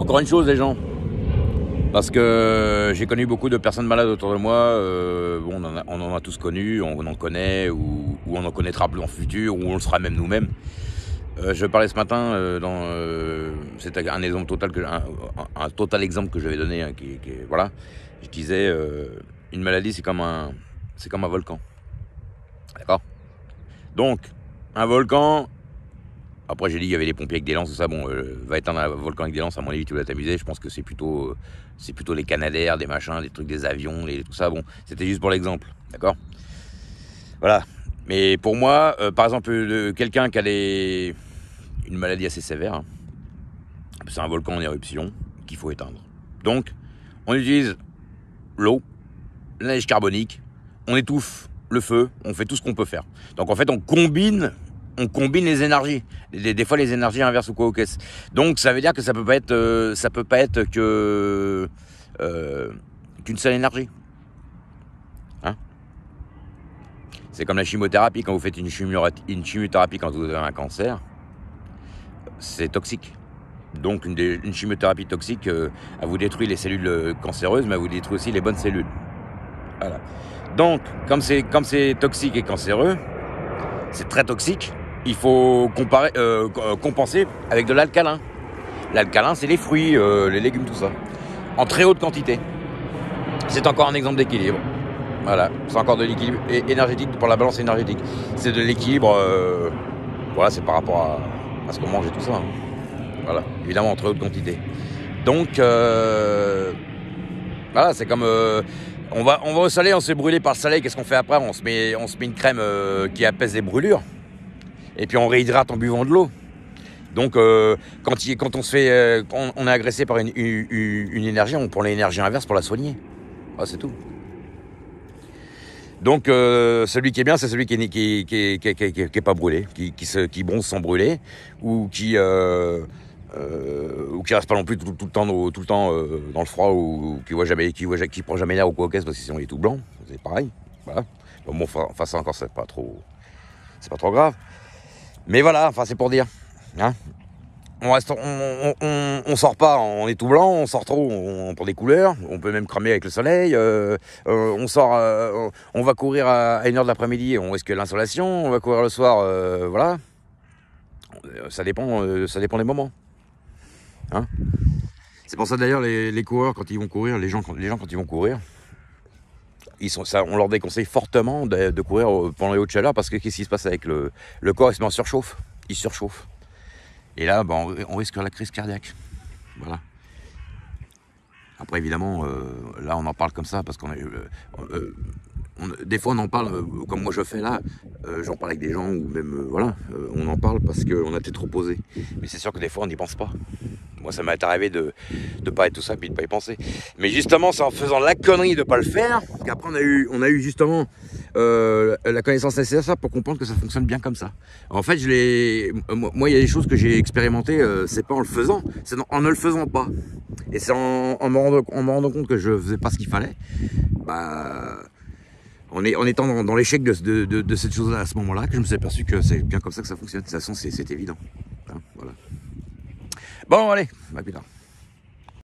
Encore une chose, les gens. Parce que j'ai connu beaucoup de personnes malades autour de moi. Bon, on en a tous connu, on en connaît, ou on en connaîtra plus en futur, ou on le sera même nous-mêmes. Je parlais ce matin c'était un exemple total un total exemple que je vais donner, hein, voilà. Je disais une maladie c'est comme un volcan. D'accord? Donc un volcan, après j'ai dit il y avait les pompiers avec des lances, tout ça, bon va éteindre un volcan avec des lances, à mon avis tu vas t'amuser, je pense que c'est plutôt les canadaires, des machins, des trucs, des avions, tout ça, bon, c'était juste pour l'exemple, d'accord? Voilà. Mais pour moi, par exemple, quelqu'un qui a une maladie assez sévère, hein, c'est un volcan en éruption qu'il faut éteindre. Donc, on utilise l'eau, la neige carbonique, on étouffe le feu, on fait tout ce qu'on peut faire. Donc en fait, on combine les énergies. Des fois, les énergies inversent ou quoi aux caisses. Donc ça veut dire que ça peut pas être qu'une seule énergie. Hein? C'est comme la chimiothérapie. Quand vous faites une chimiothérapie quand vous avez un cancer, c'est toxique. Donc une chimiothérapie toxique, elle vous détruit les cellules cancéreuses, mais elle vous détruit aussi les bonnes cellules. Voilà. Donc, comme c'est toxique et cancéreux, c'est très toxique, il faut compenser avec de l'alcalin. L'alcalin, c'est les fruits, les légumes, tout ça, en très haute quantité. C'est encore un exemple d'équilibre. Voilà, c'est encore de l'équilibre énergétique pour la balance énergétique. C'est de l'équilibre, voilà, c'est par rapport à ce qu'on mange et tout ça. Hein. Voilà, évidemment en très haute quantité. Donc, voilà, c'est comme on va au soleil, on se fait brûler par le soleil. Qu'est-ce qu'on fait après? On se met une crème qui apaise les brûlures. Et puis on réhydrate en buvant de l'eau. Donc quand on se fait, on est agressé par une énergie, on prend l'énergie inverse pour la soigner. Ah, c'est tout. Donc celui qui est bien, c'est celui qui est pas brûlé, qui bronze sans brûler, ou qui reste pas non plus tout le temps dans le froid, ou qui prend jamais l'air ou quoi qu'est-ce, parce que sinon il est tout blanc. C'est pareil. Voilà. Bon, enfin ça encore c'est pas trop grave. Mais voilà, enfin c'est pour dire. Hein, on sort pas, on est tout blanc, on sort trop, on prend des couleurs, on peut même cramer avec le soleil, on sort, on va courir à 1h de l'après-midi, on risque l'insolation, on va courir le soir, voilà. Ça dépend des moments. Hein, c'est pour ça d'ailleurs les coureurs quand ils vont courir, les gens quand ils vont courir, on leur déconseille fortement de courir pendant les hautes chaleurs, parce que qu'est-ce qui se passe avec le corps? Il se met en surchauffe, il surchauffe. Et là, on risque la crise cardiaque. Voilà. Après, évidemment, là, on en parle comme ça, parce des fois, on en parle, comme moi je fais là, j'en parle avec des gens, ou même, voilà, on en parle parce qu'on a été trop posé. Mais c'est sûr que des fois, on n'y pense pas. Moi, ça m'est arrivé de pas être tout ça, puis de pas y penser. Mais justement, c'est en faisant la connerie de pas le faire, qu'après, on a eu justement la connaissance nécessaire pour comprendre que ça fonctionne bien comme ça. En fait, moi, il y a des choses que j'ai expérimentées, c'est pas en le faisant, c'est en ne le faisant pas. Et c'est en me rendant compte que je faisais pas ce qu'il fallait, en étant dans l'échec de cette chose-là à ce moment-là, que je me suis aperçu que c'est bien comme ça que ça fonctionne. De toute façon, c'est évident. Hein, voilà. Bon, allez, à plus tard.